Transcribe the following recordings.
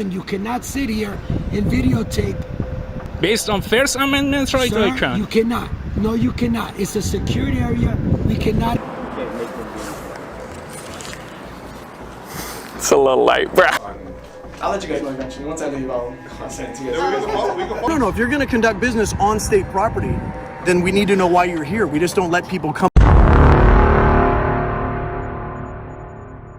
You cannot sit here and videotape. Based on First Amendment right, Sir, I can. you cannot. No, you cannot. It's a secured area. We cannot. It's a little light, bro. I'll let you guys know eventually. Once I leave, I'll send it to you guys. No, if you're going to conduct business on state property, then we need to know why you're here. We just don't let people come.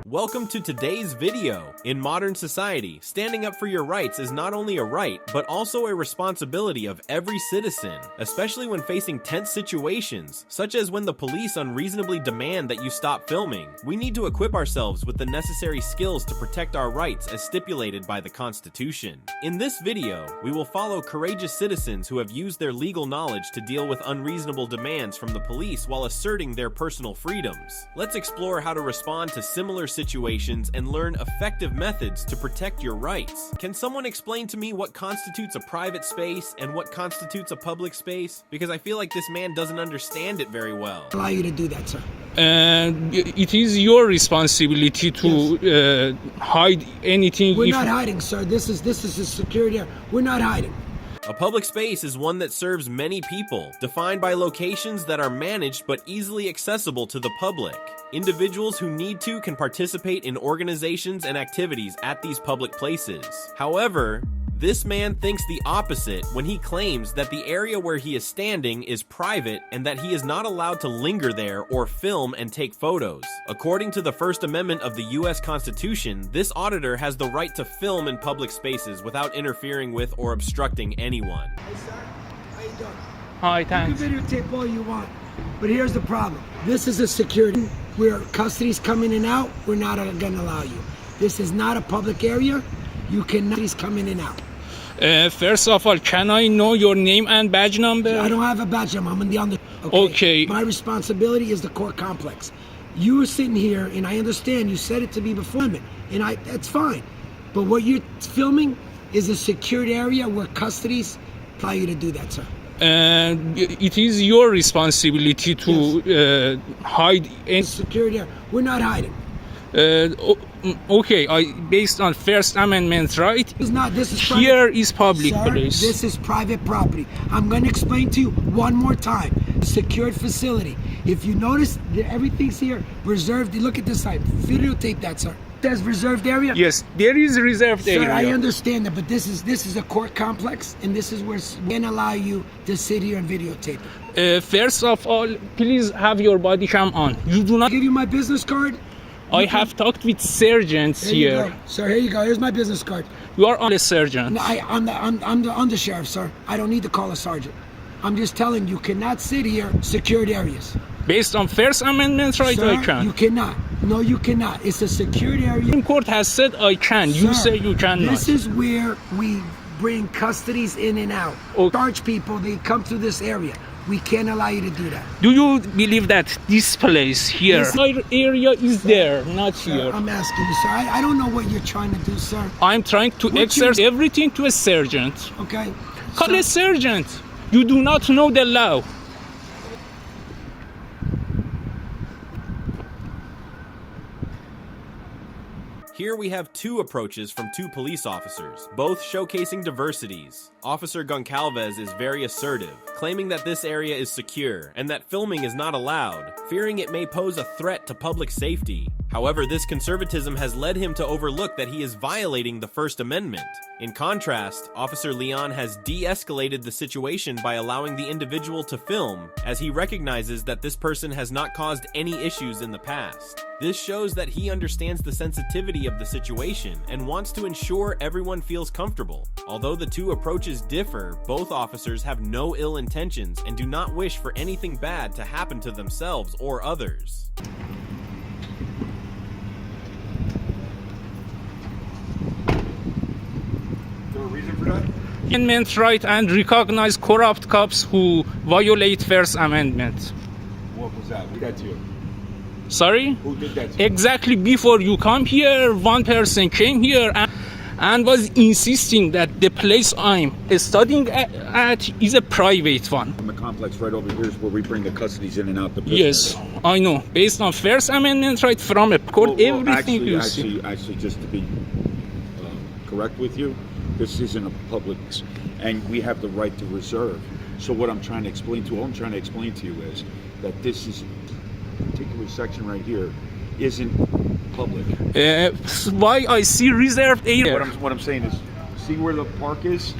Welcome to today's video. In modern society, standing up for your rights is not only a right, but also a responsibility of every citizen, especially when facing tense situations, such as when the police unreasonably demand that you stop filming. We need to equip ourselves with the necessary skills to protect our rights as stipulated by the Constitution. In this video, we will follow courageous citizens who have used their legal knowledge to deal with unreasonable demands from the police while asserting their personal freedoms. Let's explore how to respond to similar situations and learn effective methods to protect your rights. Can someone explain to me what constitutes a private space and what constitutes a public space? Because I feel like this man doesn't understand it very well. Allow you to do that, sir. It is your responsibility to hide anything. We're not hiding, sir. This is a security area. We're not hiding. A public space is one that serves many people, defined by locations that are managed but easily accessible to the public. Individuals who need to can participate in organizations and activities at these public places. However, this man thinks the opposite when he claims that the area where he is standing is private and that he is not allowed to linger there or film and take photos. According to the First Amendment of the U.S. Constitution, this auditor has the right to film in public spaces without interfering with or obstructing anyone. Hey, sir. How you doing? Hi, You thanks. can videotape all you want, but here's the problem. This is a security where custody's coming in and out. We're not going to allow you. This is not a public area. You cannot. Custody's coming in and out. First of all, can I know your name and badge number? I don't have a badge. I'm on the. Okay. My responsibility is the court complex. You were sitting here, and I understand you said it to me before, and that's fine. But what you're filming is a secured area where custody's allow you to do that, sir. It is your responsibility to hide any. Security area. We're not hiding. Okay, based on First Amendment, right? It's not. This is private. Here is public Sir, place. this is private property. I'm going to explain to you one more time. Secured facility. If you notice, everything's here reserved. Look at this side. Videotape that, sir. There's reserved area. Yes, there is a reserved Sir, area. I understand that, but this is a court complex, and this is where we can allow you to sit here and videotape it. First of all, please have your body cam on. You do I'll not. give you my business card. I have talked with sergeants There you here. go. Sir, here you go. Here's my business card. You are on a sergeant. No, I'm the undersheriff, sir. I don't need to call a sergeant. I'm just telling you, cannot sit here secured areas. Based on First Amendment, right? Sir, I can. you cannot. No, you cannot. It's a secured area. Supreme Court has said I can. You Sir, say you cannot. This is where we bring custodies in and out. Okay. Charge people, they come through this area. We can't allow you to do that. Do you believe that this place here, Yes. my area is there, not Sir, here? I'm asking you, sir. I don't know what you're trying to do, sir. I'm trying to What exert you- everything to a sergeant. Okay? Call Sir, a sergeant. You do not know the law. Here we have two approaches from two police officers, both showcasing diversities. Officer Goncalves is very assertive, claiming that this area is secure and that filming is not allowed, fearing it may pose a threat to public safety. However, this conservatism has led him to overlook that he is violating the First Amendment. In contrast, Officer Leon has de-escalated the situation by allowing the individual to film, as he recognizes that this person has not caused any issues in the past. This shows that he understands the sensitivity of the situation and wants to ensure everyone feels comfortable. Although the two approaches differ, both officers have no ill intentions and do not wish for anything bad to happen to themselves or others. Amendment right and recognize corrupt cops who violate First Amendment. What was that? Who did that to you? Sorry? Who did that to you? Exactly before you come here, one person came here and was insisting that the place I'm studying at is a private one. From the complex right over here is where we bring the custodies in and out the prisoners. Yes, I know. Based on First Amendment right from a court, everything you see. Actually, just to be correct with you. This isn't a public, and we have the right to reserve. So what I'm trying to explain to you is that this is particular section right here isn't public. Why I see reserved area? What I'm saying is, see where the park is?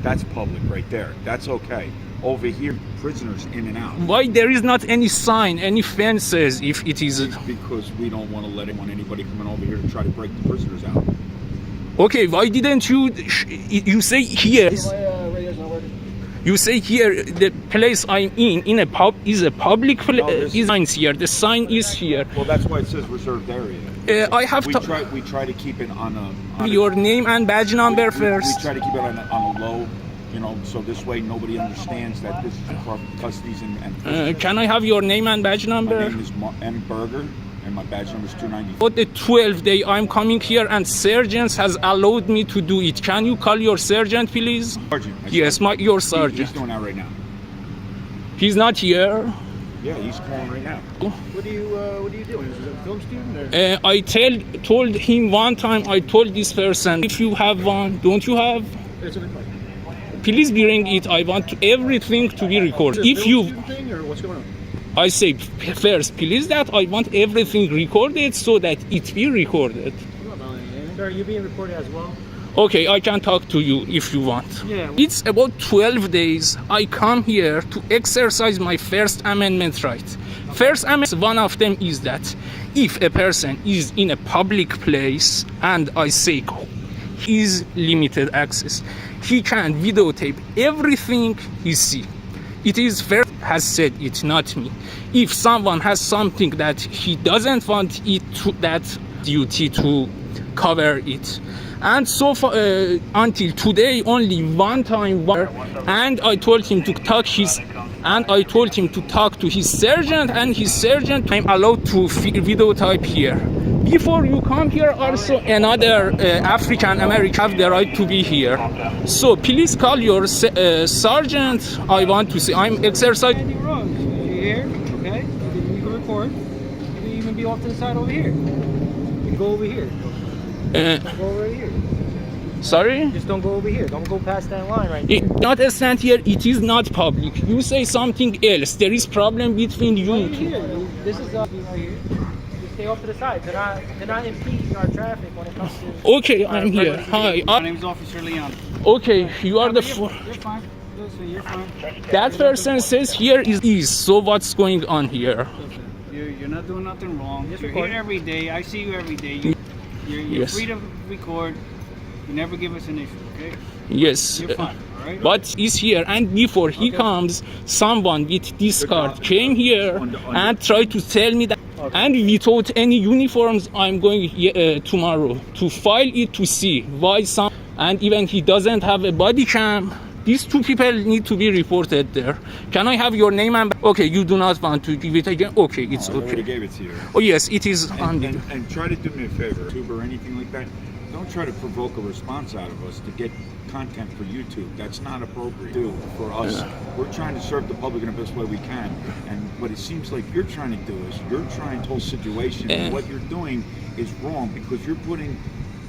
That's public right there. That's okay. Over here, prisoners in and out. Why there is not any sign, any fences if it is? Because we don't want to let anybody coming over here to try to break the prisoners out. Okay, why didn't you? You say here. You say here the place I'm in a pub is a public place. Is signs here. The sign is here. Well, that's why it says reserved area. I have We try to keep it on your name and badge number first. We try to keep it on a low, so this way nobody understands that this is custodies and Can I have your name and badge number? My name is M. Berger, and my badge number is 294. For the 12th day, I'm coming here, and sergeant has allowed me to do it. Can you call your sergeant, please? Sergeant. Yes, your sergeant. He's doing that right now. He's not here. Yeah, he's calling right now. What are you doing? Is it a film student? Or? I told him one time. I told this person, if you have one, don't you have? It's an invite. Please bring it. I want everything to be recorded. If you, thing or what's going on? I say first, please that I want everything recorded so that it be recorded. Sir, you being recorded as well? Okay, I can talk to you if you want. Yeah. It's about 12 days I come here to exercise my First Amendment right. First Amendment, one of them is that if a person is in a public place and I say his limited access, he can videotape everything he see. It is fair, has said it, not me. If someone has something that he doesn't want it to, that duty to cover it. And so far, until today, only one time, and I told him to talk to his sergeant, and his sergeant I'm allowed to videotape here. Before you come here, also another African American have the right to be here. So please call your sergeant. I want to say I'm exercising. Anything wrong? You're here, okay? You can record. You can even be off to the side over here. You can go over here. Don't go over here. Sorry? Just don't go over here. Don't go past that line right there. Not stand here. It is not public. You say something else. There is problem between you Right two. here. This is right here. Just stay off to the side. Do not impede our traffic when it comes to. Okay, I'm here. Hi. My name is Officer Leon. Okay, you are the. You're fine. Listen, you're fine. That person says here is. So what's going on here? You're not doing nothing wrong. Just You're record. here every day. I see you every day. You're Yes. free to record. You never give us an issue, okay? Yes. You're fine, all right? But is here, and before he comes, someone with this card came here and tried to tell me that, and without any uniforms, I'm going tomorrow to file it to see why some, and even he doesn't have a body cam. These two people need to be reported there. Can I have your name and? Okay, you do not want to give it again. Okay, it's I already okay. gave it to you. Oh yes, it is on And, video. and try to do me a favor, YouTube or anything like that. Don't try to provoke a response out of us to get content for YouTube. That's not appropriate for us. We're trying to serve the public in the best way we can. And what it seems like you're trying to do is you're trying to whole situation. And what you're doing is wrong because you're putting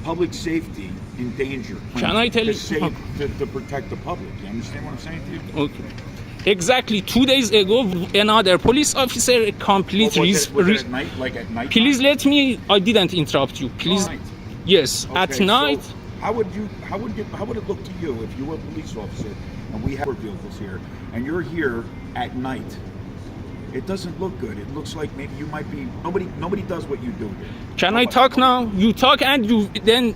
public safety in danger. Can I tell you? To protect the public. You understand what I'm saying to you? Okay. Exactly 2 days ago, another police officer complete. Was it at night? Like at night? Please let me. I didn't interrupt you. Please. All right. Yes, at Okay, night. so how would it look to you if you were a police officer and we have vehicles here and you're here at night? It doesn't look good. It looks like maybe you might be nobody does what you do here. Can I talk now? You talk and you then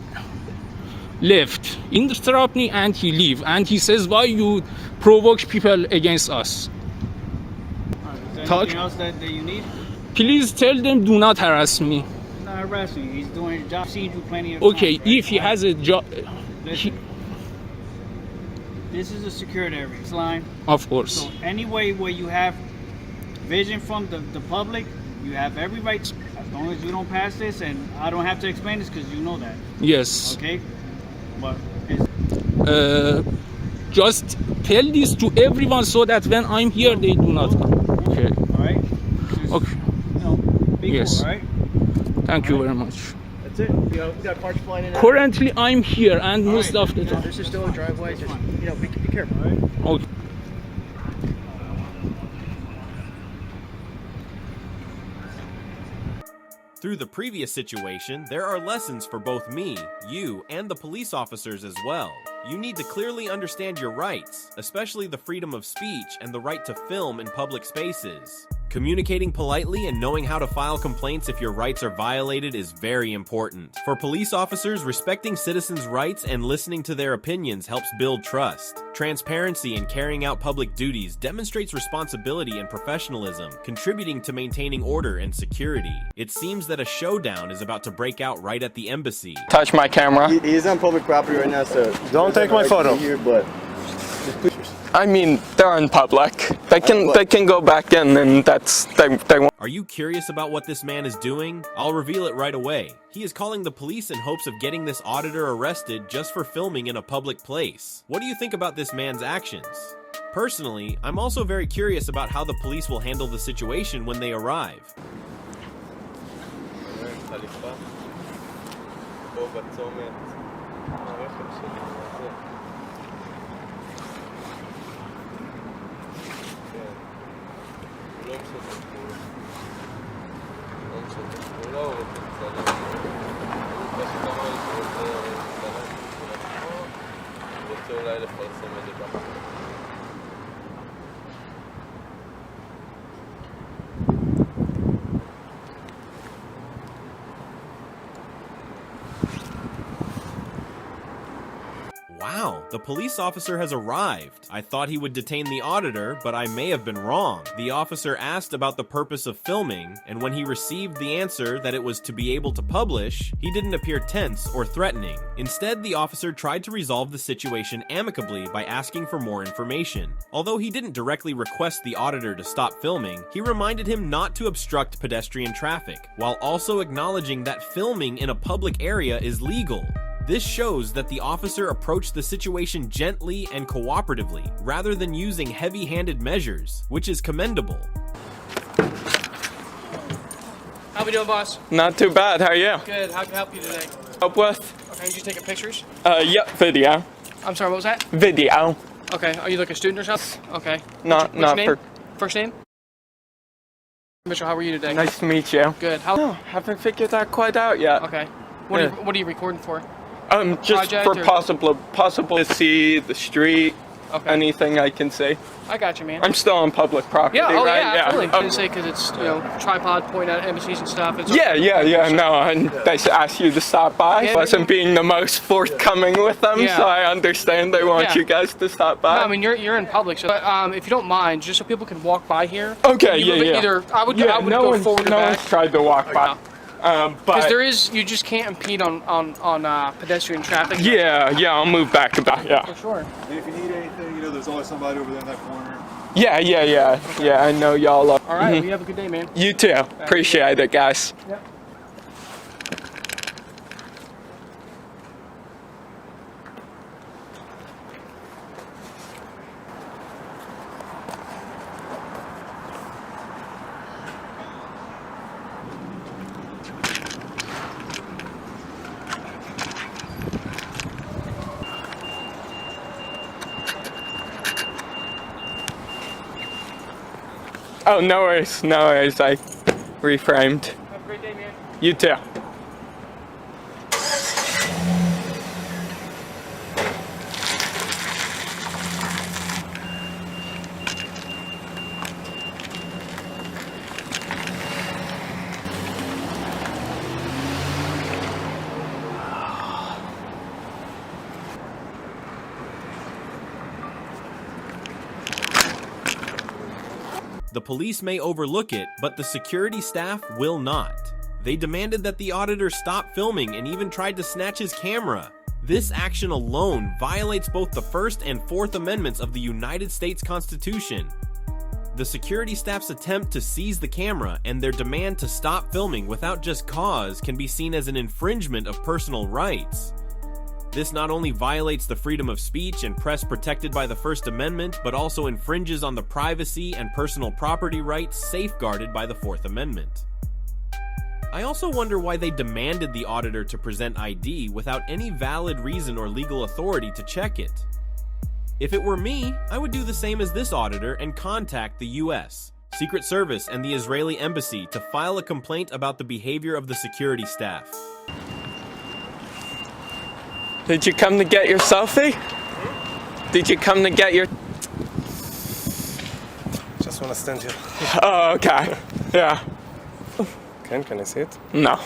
left. Interrupt me and he leave. And he says why you provoke people against us. All right, is there Talk. anything else that you need? Please tell them do not harass me. He's not harassing you. He's doing his job. I've seen you plenty of Okay, times, right? if he has a job, Listen, this is a secured area. It's line. of course. So anyway where you have vision from the public, you have every right. As long as you don't pass this, and I don't have to explain this because you know that. Yes. Okay? But it's, Just tell this to everyone so that when I'm here, they do not come. Okay. all right? Just, Okay. you know, be Yes. cool, all right? Thank you very much. That's it. You know, we got cars flying in. Currently, I'm here, and most of the time. This is still a driveway. Just, you know, be careful. All right. Okay. Through the previous situation, there are lessons for both me, you, and the police officers as well. You need to clearly understand your rights, especially the freedom of speech and the right to film in public spaces. Communicating politely and knowing how to file complaints if your rights are violated is very important. For police officers, respecting citizens' rights and listening to their opinions helps build trust. Transparency in carrying out public duties demonstrates responsibility and professionalism, contributing to maintaining order and security. It seems that a showdown is about to break out right at the embassy. Touch my camera. He's on public property right now, so Don't take my photo. here, but I mean, they're in public. They can go back in, and they won't. Are you curious about what this man is doing? I'll reveal it right away. He is calling the police in hopes of getting this auditor arrested just for filming in a public place. What do you think about this man's actions? Personally, I'm also very curious about how the police will handle the situation when they arrive. Wow, the police officer has arrived. I thought he would detain the auditor, but I may have been wrong. The officer asked about the purpose of filming, and when he received the answer that it was to be able to publish, he didn't appear tense or threatening. Instead, the officer tried to resolve the situation amicably by asking for more information. Although he didn't directly request the auditor to stop filming, he reminded him not to obstruct pedestrian traffic, while also acknowledging that filming in a public area is legal. This shows that the officer approached the situation gently and cooperatively, rather than using heavy-handed measures, which is commendable. How we doing, boss? Not too bad. How are you? Good. How can I help you today? Help with? Okay, you taking pictures? Yep, video. I'm sorry, what was that? Video. Okay, are you like a student or something? Okay. Not What's your name? for. First name? Mitchell, how are you today? Nice to meet you. Good. How? No, haven't figured that quite out yet. Okay. What are you recording for? Just Project for or- possible to see the street, Okay. anything I can see. I got you, man. I'm still on public property, yeah, oh right? yeah, absolutely. I Oh, didn't say because it's, you know, tripod point at embassies and stuff. It's yeah, no, and they asked you to stop by. Yeah, Wasn't being the most forthcoming with them, Yeah. so I understand they want Yeah. you guys to stop by. No, I mean you're in public, so if you don't mind, just so people can walk by here. Okay, you yeah. Either I would Yeah, go one's, forward or no back. one's tried to walk by. Because But there is, you just can't impede on pedestrian traffic. yeah, I'll move back about, yeah. For sure. And if you need anything, you know, there's always somebody over there in that corner. Yeah, I know y'all are. All right, well, you have a good day, man. You too. Appreciate it, guys. Yep. Oh, no worries. I reframed. Have a great day, man. You too. The police may overlook it, but the security staff will not. They demanded that the auditor stop filming and even tried to snatch his camera. This action alone violates both the First and Fourth Amendments of the United States Constitution. The security staff's attempt to seize the camera and their demand to stop filming without just cause can be seen as an infringement of personal rights. This not only violates the freedom of speech and press protected by the First Amendment, but also infringes on the privacy and personal property rights safeguarded by the Fourth Amendment. I also wonder why they demanded the auditor to present ID without any valid reason or legal authority to check it. If it were me, I would do the same as this auditor and contact the US, Secret Service, and the Israeli Embassy to file a complaint about the behavior of the security staff. Did you come to get your selfie? Did you come to get your... Just want to stand here. Oh, okay. Yeah. Can I see it? No.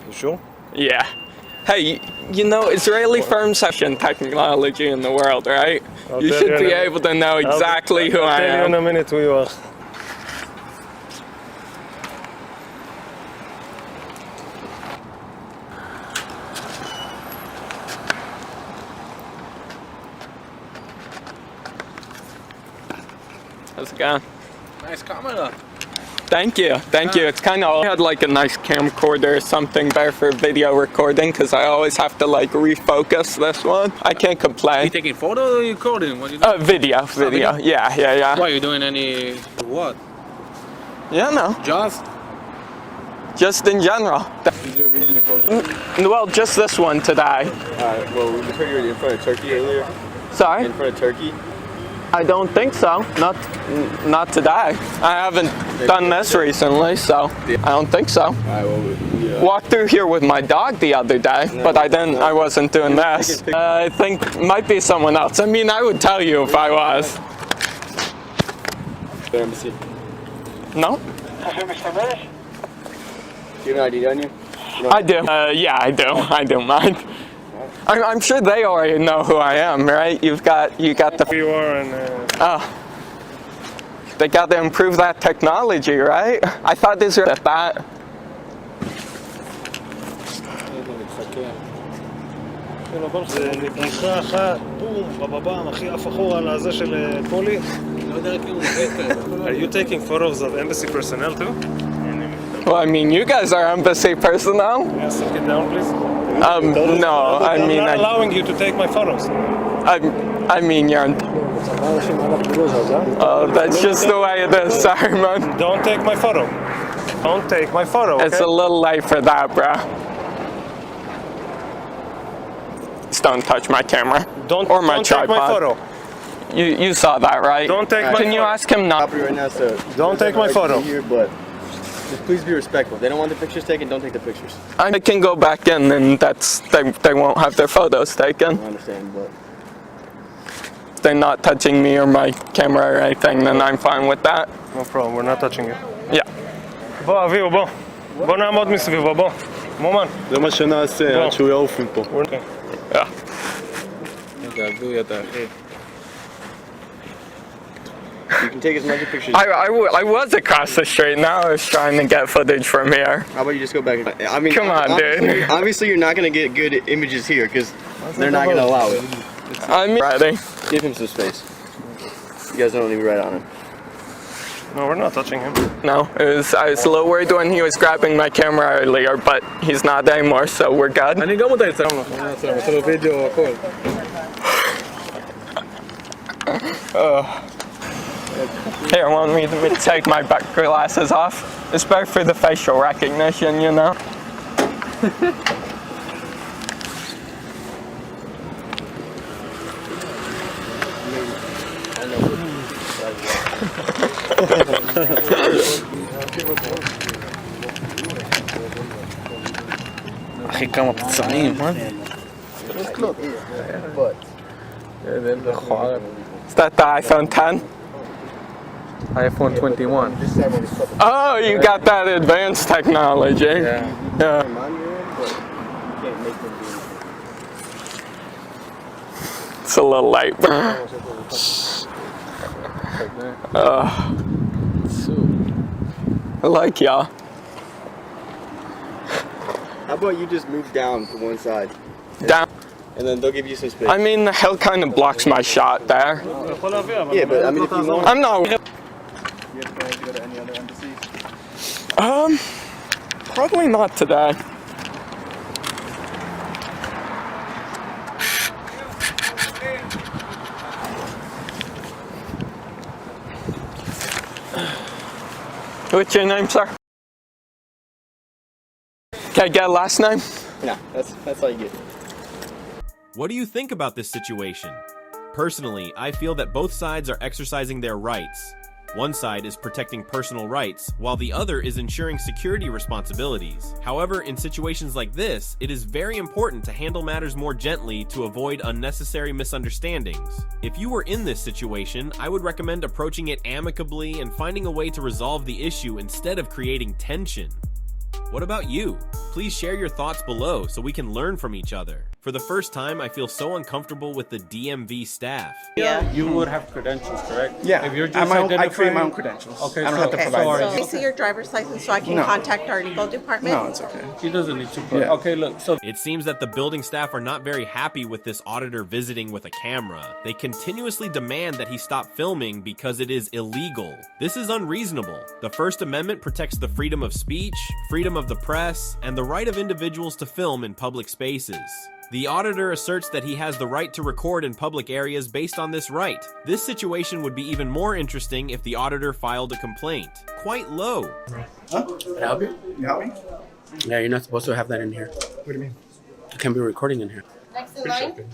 You sure? Yeah. Hey, you know, Israeli firms have technology in the world, right? You should be able to know exactly who I am. I'll tell you in a minute who you are. How's it going? Nice camera. Thank you, thank you. It's kind of, I had like a nice camcorder or something better for video recording because I always have to like refocus this one. I can't complain. You taking photo or you recording? What are you doing? Video. Yeah. Why, you doing any, what? Yeah, no. Just in general. Well, just this one today. Well, we heard you were in front of Turkey earlier. Sorry? In front of Turkey. I don't think so. Not today. I haven't done this recently, so I don't think so. Alright, well, Walked through here with my dog the other day, but I wasn't doing this. I think it might be someone else. I mean, I would tell you if I was. The embassy. No? Do you have an ID on you? I do. Yeah, I do. I don't mind. I'm sure they already know who I am, right? You got the. Who you are and. Oh. They got to improve that technology, right? I thought this was at that. זה נקרא אחת, בום, בבבם, הכי עף אחורה על הזה של פולי. Are you taking photos of embassy personnel too? Well, I mean, you guys are embassy personnel. Yes, get down, please. No, I mean, I'm not allowing you to take my photos. I mean, you're. Oh, that's just the way it is. Sorry, man. Don't take my photo. Don't take my photo. Okay? It's a little late for that, bro. Just don't touch my camera. Don't tripod. take my photo. You saw that, right? Don't take my Can you ask him not? Right now, so don't take my photo. Here, but just please be respectful. They don't want the pictures taken, don't take the pictures. I can go back in, and they won't have their photos taken. I understand, but If they're not touching me or my camera or anything, then I'm fine with that. No problem, we're not touching you. Yeah. בוא, אביהו, בוא. בוא נעמוד מסביבו, בוא. מומן. זה מה שנעשה עד שהוא יעוף מפה. Yeah. You can take as many pictures. I was across the street. Now I was trying to get footage from here. How about you just go back? I mean, Come on, dude. Obviously, you're not gonna get good images here because they're not gonna allow it. I'm ready. Give him some space. You guys don't even write on him. No, we're not touching him. No, I was a little worried when he was grabbing my camera earlier, but he's not anymore, so we're good. אני גם אותה יצא. עושה לו וידאו, הכל. Here, want me to take my back glasses off? It's better for the facial recognition, you know? אחי, כמה פצעים, מה זה? Is that the iPhone 10? iPhone 21. Oh, you got that advanced technology. Yeah. It's a little late. I like y'all. How about you just move down to one side? Down. And then they'll give you some space. I mean, the hill kind of blocks my shot there. Yeah, but I mean, if you want... I'm not. You have plans to go to any other embassies? Probably not today. What's your name, sir? Can I get a last name? No, that's all you get. What do you think about this situation? Personally, I feel that both sides are exercising their rights. One side is protecting personal rights, while the other is ensuring security responsibilities. However, in situations like this, it is very important to handle matters more gently to avoid unnecessary misunderstandings. If you were in this situation, I would recommend approaching it amicably and finding a way to resolve the issue instead of creating tension. What about you? Please share your thoughts below so we can learn from each other. For the first time, I feel so uncomfortable with the DMV staff. Yeah. You would have credentials, correct? Yeah. If you're just I create my own credentials. Okay, I don't have to provide so them. Can I see your driver's license so I can contact our legal department? No, it's okay. He doesn't need to. Okay, look. So it seems that the building staff are not very happy with this auditor visiting with a camera. They continuously demand that he stop filming because it is illegal. This is unreasonable. The First Amendment protects the freedom of speech, freedom of the press, and the right of individuals to film in public spaces. The auditor asserts that he has the right to record in public areas based on this right. This situation would be even more interesting if the auditor filed a complaint. Quite low. Huh? Can I help you? You help me? Yeah, you're not supposed to have that in here. What do you mean? You can't be recording in here. Next in line.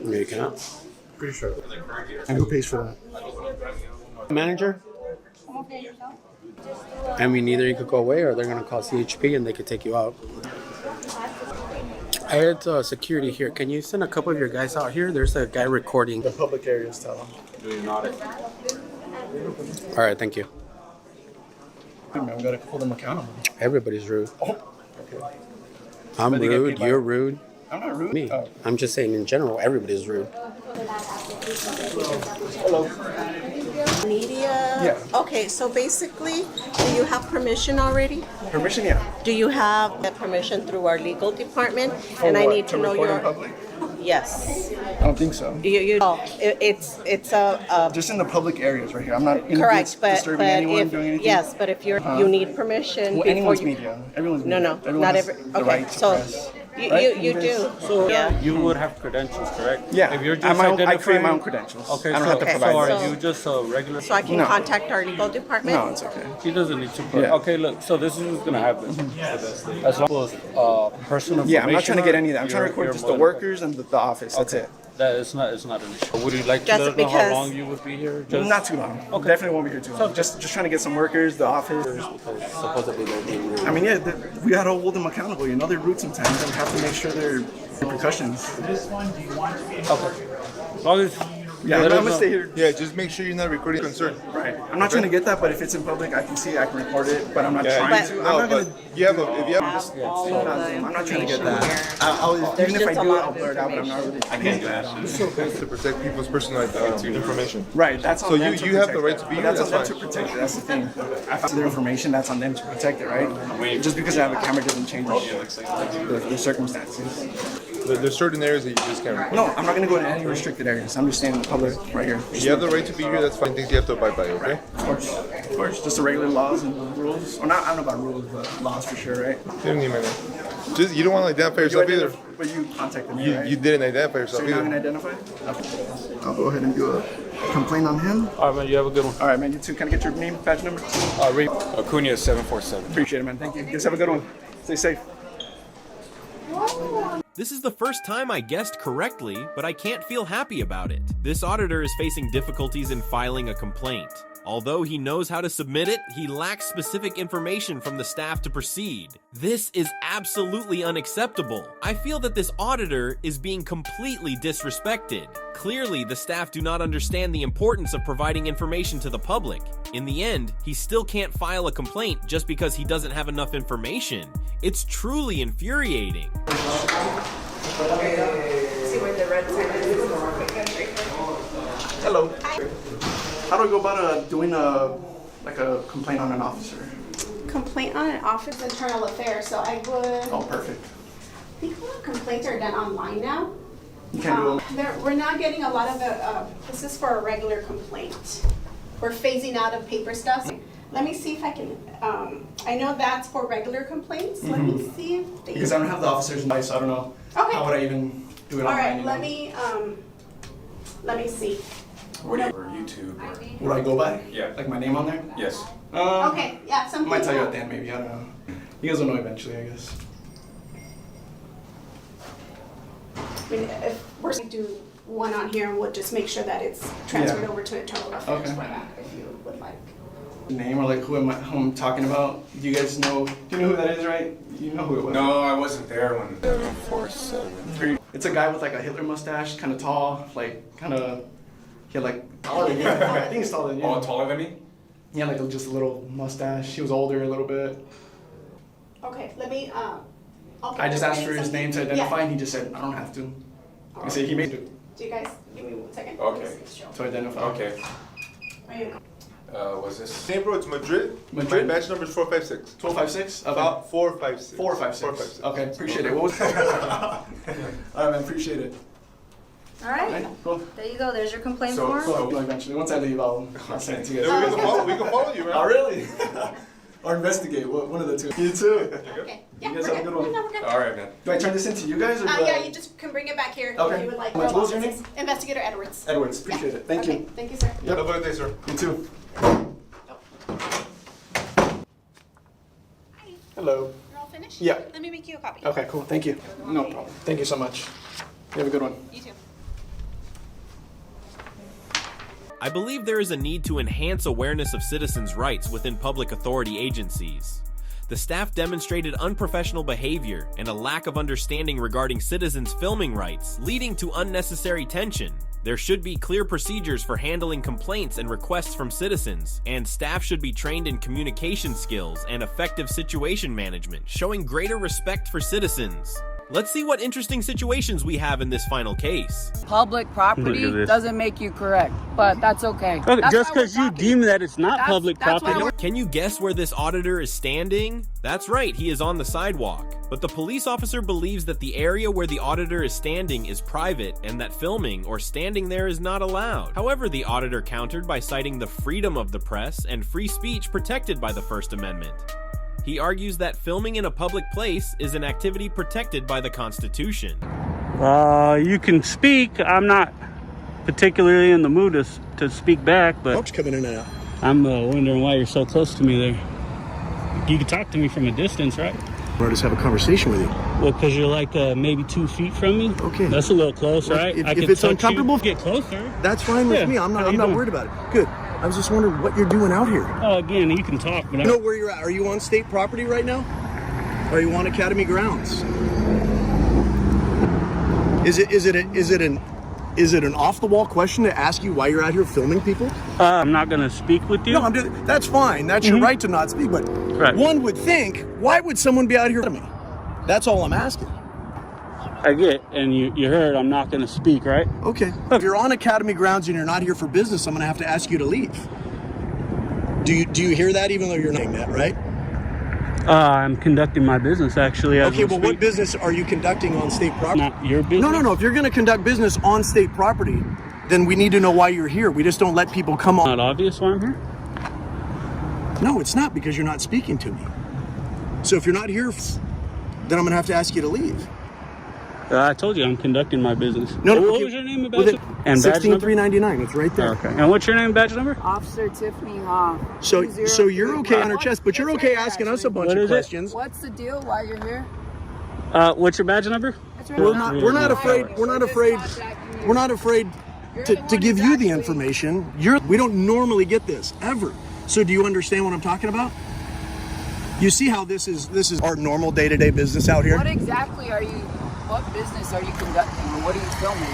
No, you cannot. Pretty sure. And who pays for that? Manager? I mean, either you could go away or they're going to call CHP and they could take you out. I had security here. Can you send a couple of your guys out here? There's a guy recording. The public areas, tell them. doing audit. All right, thank you. Hey, man, we gotta hold them accountable. Everybody's rude. Oh, okay. I'm But they get rude. paid by- You're rude. I'm not rude. Me. Oh. I'm just saying in general, everybody's rude. Hello. Media. Yeah. Okay, so basically, do you have permission already? Permission, yeah. Do you have that permission through our legal department? For And I what? need to know record your. in public? Yes. I don't think so. It's a. Just in the public areas right here. I'm not Correct, but disturbing anyone, if, doing anything. yes, but if you need permission Well, before anyone's you. media. Everyone's No, media. no, Everyone not has every. the Okay, right to so press. you Right? you do. So Yeah. you would have credentials, correct? Yeah. If you're just I create my identifying- own credentials. Okay, I don't so, have to provide so are those. you just a regular? So I can No. contact our legal department. No, it's okay. He doesn't need to. Yeah. Okay, look. So this is what's gonna happen. As long as personal. Yeah, I'm not trying to get information, any of that. I'm trying to record you're just more the than- workers and the office. That's it. That is not. It's not an issue. Would you like to Just let us know how because- long you would be here? Just Not too long. Okay. Definitely won't be here too long. Just trying to get some workers, the office. Supposedly they're being rude. I mean, yeah, we gotta hold them accountable. You know, they're rude sometimes. We have to make sure they're repercussions. Okay. As long as Yeah, let I'm us gonna know. stay here. Yeah, just make sure you're not recording concern. Right. I'm not trying to get that, but if it's in public, I can see it, I can record it, but I'm not trying But- to. No, I'm not but gonna. you have a, if you have I'm not trying to get that. There's Even if I just a do it, lot I'll of blur it out, but I'm not really. I can't do that. To protect people's personal information. Right. That's on So them you to you have protect the right that. to be But here. that's on That's them to fine. protect it. That's the thing. I found their information. That's on them to protect it, right? Just because I have a camera doesn't change the circumstances. There's certain areas that you just can't record. No, I'm not gonna go to any restricted areas. I'm just staying in the public right here. You have the right to be here. That's fine. Things you have to abide by. Okay. Of course, just the regular laws and rules. Or not, I don't know about rules, but laws for sure, right? You don't need my name. Just you don't want to identify yourself either. But you contacted me, right? You didn't identify So yourself you're not gonna either. identify? Okay. I'll go ahead and do a complaint on him. All right, man. You have a good one. All right, man. You too. Can I get your name, badge number? Reap Acuna 747. Appreciate it, man. Thank you. You guys have a good one. Stay safe. This is the first time I guessed correctly, but I can't feel happy about it. This auditor is facing difficulties in filing a complaint. Although he knows how to submit it, he lacks specific information from the staff to proceed. This is absolutely unacceptable. I feel that this auditor is being completely disrespected. Clearly, the staff do not understand the importance of providing information to the public. In the end, he still can't file a complaint just because he doesn't have enough information. It's truly infuriating. Hello. How do I go about doing a complaint on an officer? Complaint on an office internal affairs, so I would. Oh, perfect. I think a lot of complaints are done online now. You can't do them. We're not getting a lot of this is for a regular complaint. We're phasing out of paper stuff. Let me see if I can, I know that's for regular complaints. Let me see if they. Because I don't have the officer's license, so I don't know. Okay. How would I even do it All online? right, you know? let me see. Whatever, YouTube. What do I go by? Yeah. Like my name on there? Yes. Okay, yeah, I something. might tell you at the end, maybe. I don't know. You guys will know eventually, I guess. I mean, if we're going to do one on here, we'll just make sure that it's transferred over to internal affairs for that, if you would like. Name or like who I'm talking about? Do you guys know? Do you know who that is, right? You know who it was. No, I wasn't there when. 473. It's a guy with like a Hitler mustache, kind of tall, like kind of. He had like taller than you. I think he's taller than you. Oh, taller than me? He had like just a little mustache. He was older a little bit. Okay, let me. I just asked for his name to identify, and he just said, "I don't have to." I said he made it. Do you guys give me 1 second? Okay. To identify. Okay. There you go. Was this? Neighborhood, it's Madrid. Madrid? My badge number is 456. 1256? Okay. 456. 456. Okay, appreciate it. What was All right, man, appreciate it. All right. Okay, cool. There you go. There's your complaint form. So eventually, once I leave, I'll send it to you guys. Yeah, we can follow you, man. Oh, really? Or investigate, one of the two. You too. Okay. Yeah, You guys we're have a good. good one. No, we're good. All right, man. Do I turn this into you guys? Or do Yeah, I- you just can bring it back here Okay. if you would like. What was your name? Investigator Edwards. Edwards, appreciate it. Thank Okay, you. thank you, sir. Yep. Have a good day, sir. You too. Hello. You're all finished? Yeah. Let me make you a copy. Okay, cool. Thank you. No problem. Thank you so much. You have a good one. You too. I believe there is a need to enhance awareness of citizens' rights within public authority agencies. The staff demonstrated unprofessional behavior and a lack of understanding regarding citizens' filming rights, leading to unnecessary tension. There should be clear procedures for handling complaints and requests from citizens, and staff should be trained in communication skills and effective situation management, showing greater respect for citizens. Let's see what interesting situations we have in this final case. Public property doesn't make you correct, but that's okay. Just because you deem that it's not public property. Can you guess where this auditor is standing? That's right, he is on the sidewalk. But the police officer believes that the area where the auditor is standing is private and that filming or standing there is not allowed. However, the auditor countered by citing the freedom of the press and free speech protected by the First Amendment. He argues that filming in a public place is an activity protected by the Constitution. You can speak. I'm not particularly in the mood to speak back, but Folks coming in and out. I'm wondering why you're so close to me there. You can talk to me from a distance, right? Or just have a conversation with you. Well, because you're like maybe 2 feet from me. Okay. That's a little close, Well, right? if I can it's touch uncomfortable, you, get closer. That's fine with Yeah. me. I'm How not you doing? worried about it. Good. I was just wondering what you're doing out here. Oh, again, you can talk, but You know where you're at? Are you on state property right now? Are you on Academy grounds? Is it an off the wall question to ask you why you're out here filming people? I'm not going to speak with you. No, that's fine. That's your right to not speak. But one would think, why would someone be out here to me? That's all I'm asking. I get, and you heard I'm not going to speak, right? Okay. If you're on Academy grounds and you're not here for business, I'm going to have to ask you to leave. Do you hear that, even though you're not saying that, right? I'm conducting my business, actually. Okay, well, what business are you conducting on state property? Not your business? No. If you're going to conduct business on state property, then we need to know why you're here. We just don't let people come on. Not obvious why I'm here? No, it's not, because you're not speaking to me. So if you're not here, then I'm going to have to ask you to leave. I told you I'm conducting my business. No, what was your name and badge number? And badge number? 16399. It's right there. Okay. And what's your name and badge number? Officer Tiffany Hoff. So you're okay on her chest, but you're okay asking us a bunch of questions. What's the deal? Why you're here? What's your badge number? We're not afraid to give you the information. We don't normally get this ever. So do you understand what I'm talking about? You see how this is our normal day-to-day business out here? What exactly what business are you conducting, or what are you filming?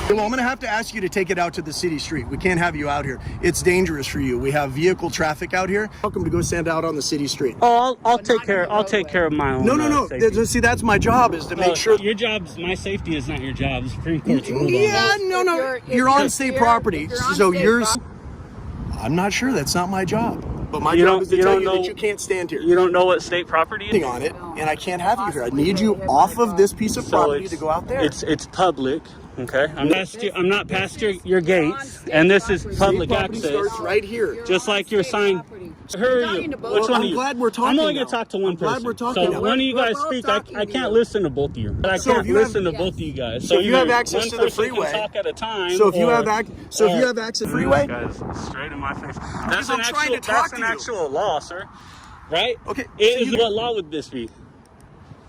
Well, I'm going to have to ask you to take it out to the city street. We can't have you out here. It's dangerous for you. We have vehicle traffic out here. Welcome to go stand out on the city street. Oh, I'll take care of my own. No. See, that's my job, is to make sure. Your job's my safety is not your job. The Supreme Court's ruled on Yeah, that. no. You're on state property, so I'm not sure. That's not my job. But my job is to tell you that you can't stand here. You don't know what state property is? On it, and I can't have you here. I need you off of this piece of property to go out there. It's public, okay? I'm not past your gates, and this is public access. Starts right here. Just like your sign. Hurry. Which one? I'm glad we're talking. I'm only going to talk to one person. Glad we're talking. So one of you guys speak. I can't listen to both of you. I can't listen to both of you guys. So you have access to the freeway. Talk at a time. So if you have access to the freeway, guys, straight in my face. That's an actual law, sir. Right? Okay. What law would this be?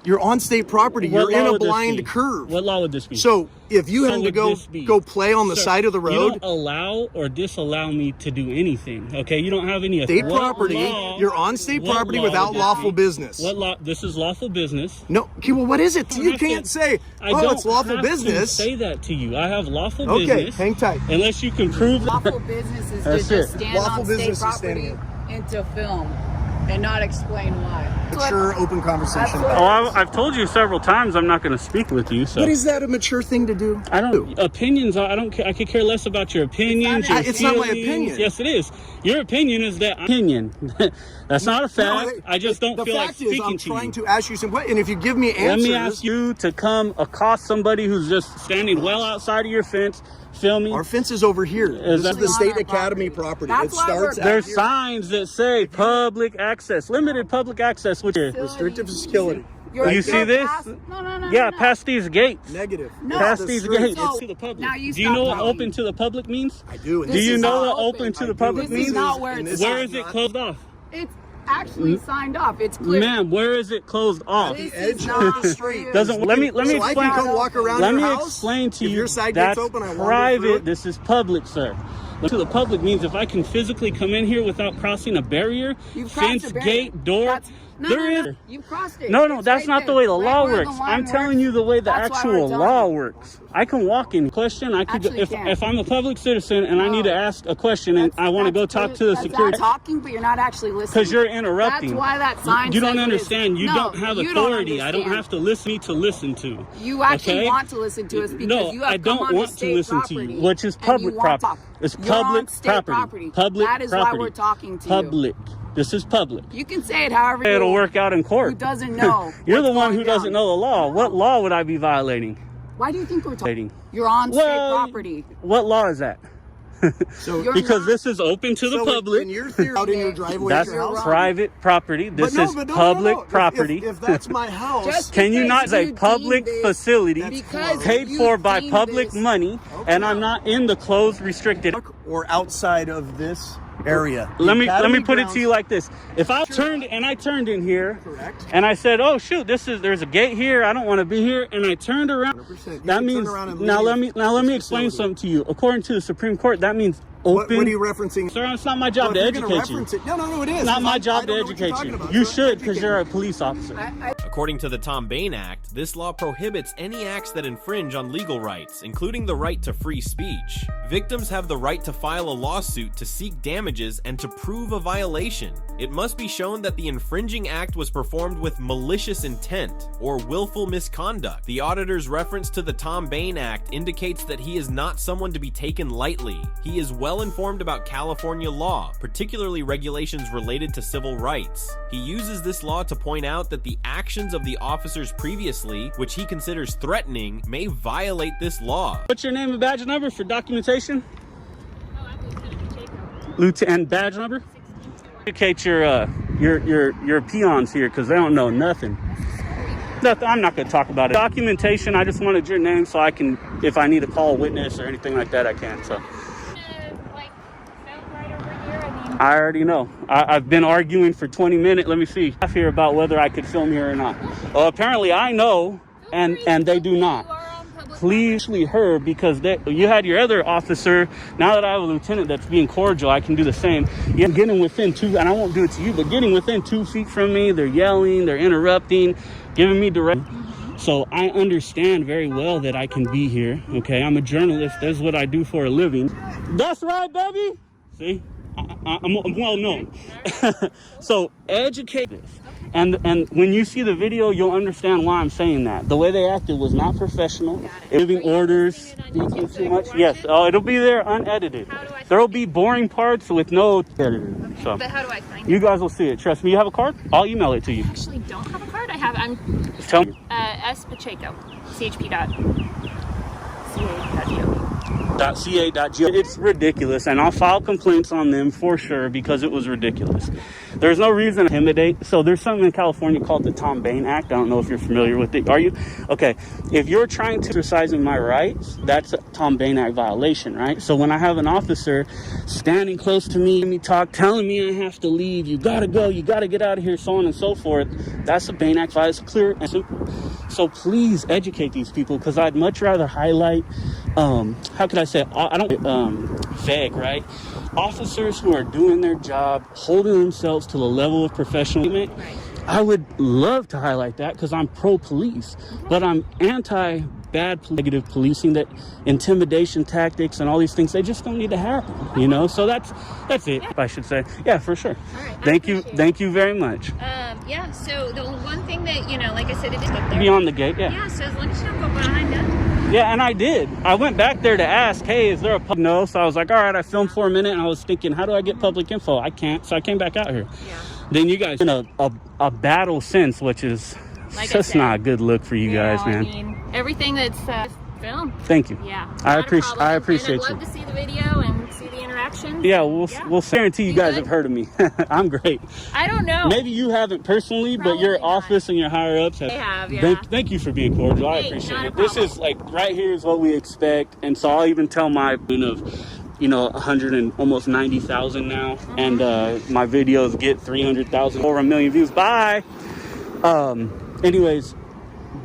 You're on state property. What You're in law a would this blind be? curve. What law would this be? So if you had to go play on the Sir, side of the you road, don't allow or disallow me to do anything. Okay, you don't have any state what property. law- You're on state what property law without would this lawful be? business. What law? This is lawful business. No. Okay. Well, what is it? You can't say, I "Oh, don't it's lawful have to business." say that to you. I have lawful Okay, business. hang tight. Unless you can prove Lawful business is to That's just it. stand Lawful on state business is standing property into film and not explain why. Mature, open conversation. Oh, I've told you several times I'm not going to speak with you. So What is that a mature thing to do? I don't opinions. I don't care. I could care less about your opinions. It's not my feelings. opinion. Yes, it is. Your opinion is that opinion. That's not a fact. No, I just don't the feel like fact is, speaking I'm to trying you. to ask you some questions, and if you give me Let answers, me ask you to come accost somebody who's just standing well outside of your fence, filming. Our fence is over here. This is the state academy property. That's It why starts. we're- out There's here. signs that say public access, limited public access. Which is Restrictive facility. you see this? No. Yeah, past these gates. Negative. Past The these street. gates. So, It's to the public. now you Do you stop know what talking. open to the public means? I do. Do you is know not what open to the do. public This means? is not where And it's this Where is is it not- closed off? It's actually signed off. It's clear. Ma'am, where is it closed off? This Edge is of not the street. Doesn't let me So I explain. can come walk around Let your me house? explain to If you. your side That's gate's open, I wander through private. it? This is public, sir. To the public means if I can physically come in here without crossing a barrier, You've crossed fence, a barrier. gate, door. That's- No, there no, is. no. You crossed it. No, It's that's right not the there. way the Right law where the works. line I'm telling you the way the That's why we're actual telling law you. works. I can walk in. Question. I could Actually, if can't. if I'm a public citizen and I need to ask a question and I want to go talk to the That's security. not talking, but you're not actually listening. Because you're interrupting. That's why that sign. You don't says it is. understand. You No, don't have you don't authority. I don't understand. have to listen to listen to. You actually okay? want to listen to us because No, you have I come don't onto want to state listen to property you, which is and you public want to property. talk. It's You're public on state property. Public That is property. why we're talking to Public. This is public. you. You can say it however It'll you work out in court. Who doesn't know? You're the what's one who going doesn't down. know the law. What law would I be violating? Why do you think we're talking? Violating. You're on state Well, property. What law is that? So You're Because not- this is open to the so public. when you're out in your driveway, That's at your house, private property. This is public property. If that's my house, Just Can you because not say you public deem this- facility because paid you for by deem public this- money, and I'm not in the closed restricted? or outside of this area. Let me Academy put it grounds- to you like this: if I turned in here, Correct. and I said, "Oh shoot, there's a gate here. I don't want to be here," and I turned around, 100%. You that can turn means around and now leave let me this explain facility. something to you. According to the Supreme Court, that means What open. are you referencing? Sir, it's not my job Well, to if you're gonna educate you. reference it- No, it is. It's not my I job to don't know what you're educate talking you. about. You So should, because educate you're me. a police officer. According to the Tom Bain Act, this law prohibits any acts that infringe on legal rights, including the right to free speech. Victims have the right to file a lawsuit to seek damages and to prove a violation. It must be shown that the infringing act was performed with malicious intent or willful misconduct. The auditor's reference to the Tom Bain Act indicates that he is not someone to be taken lightly. He is well informed about California law, particularly regulations related to civil rights. He uses this law to point out that the actions of the officers previously, which he considers threatening, may violate this law. What's your name and badge number for documentation? Lieutenant badge number? Educate your peons here, because they don't know nothing. I'm not going to talk about it. Documentation. I just wanted your name so I can, if I need to call a witness or anything like that, I can. So. I already know. I've been arguing for 20 minutes. Let me see. I hear about whether I could film here or not. Well, apparently I know, and they do not. Please her, because you had your other officer. Now that I have a lieutenant that's being cordial, I can do the same. You're getting within and I won't do it to you, but getting within 2 feet from me, they're yelling, they're interrupting, giving me direct. So I understand very well that I can be here. Okay, I'm a journalist. That's what I do for a living. That's right, baby. See? I'm well known. So educate this. And when you see the video, you'll understand why I'm saying that. The way they acted was not professional. Giving orders, speaking too much. Yes, it'll be there unedited. There'll be boring parts with no editing. So But how do I find you guys will see it. Trust me. You have a card? I'll email it to you. I actually don't have a card. I'm Tell me. S Pacheco, CHP.ca.gov. .ca.gov. It's ridiculous, and I'll file complaints on them for sure because it was ridiculous. There's no reason to intimidate. So there's something in California called the Tom Bain Act. I don't know if you're familiar with it. Are you? Okay. If you're trying to exercise my rights, that's a Tom Bain Act violation, right? So when I have an officer standing close to me talk, telling me I have to leave, you gotta go, you gotta get out of here, so on and so forth, that's a Bain Act violation. It's clear and simple. So please educate these people, because I'd much rather highlight, how could I say it? I don't, vague, right? Officers who are doing their job, holding themselves to the level of professionalism. I would love to highlight that because I'm pro-police, but I'm anti-bad negative policing, that intimidation tactics and all these things, they just don't need to happen, you know? So that's it, I should say. Yeah, for sure. All right, Thank you very much. Yeah, so the one thing that, you know, like I said, it is up there. Beyond the gate, yeah. Yeah, so as long as you don't go behind us. Yeah, and I did. I went back there to ask, hey, is there a public? No, so I was like, all right, I filmed for a minute, and I was thinking, how do I get public info? I can't, so I came back out here. Yeah. Then you guys in a battle since, which is like just not a good look for you guys, man. I mean, everything that's filmed. Thank you. Yeah. I appreciate you. I'd love to see the video and see the interaction. Yeah, we'll guarantee you guys have heard of me. I'm great. I don't know. Maybe you haven't personally, but your office and your higher ups have. They have, yeah. Thank you for being cordial. I appreciate it. This is like right here is what we expect, and so I'll even tell my you know, 100 and almost 90,000 now, and my videos get 300,000, over 1 million views. Bye. Anyways,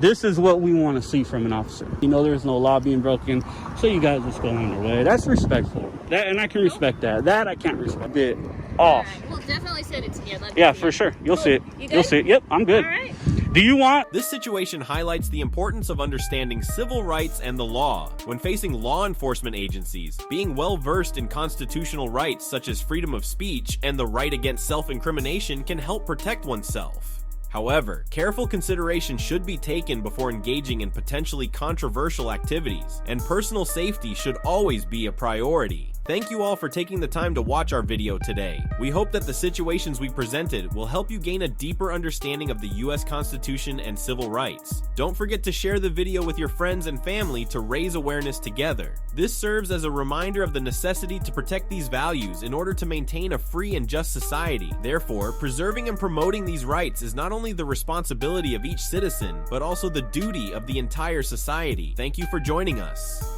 this is what we want to see from an officer. You know, there's no law being broken, so you guys just go on your way. That's respectful. That, and I can respect that. That I can't respect. A bit off. Right. We'll definitely send it to you. Yeah, for sure. You'll see it. You'll see it. Yep, I'm good. All right. Do you want? This situation highlights the importance of understanding civil rights and the law. When facing law enforcement agencies, being well versed in constitutional rights such as freedom of speech and the right against self-incrimination can help protect oneself. However, careful consideration should be taken before engaging in potentially controversial activities, and personal safety should always be a priority. Thank you all for taking the time to watch our video today. We hope that the situations we presented will help you gain a deeper understanding of the US Constitution and civil rights. Don't forget to share the video with your friends and family to raise awareness together. This serves as a reminder of the necessity to protect these values in order to maintain a free and just society. Therefore, preserving and promoting these rights is not only the responsibility of each citizen, but also the duty of the entire society. Thank you for joining us.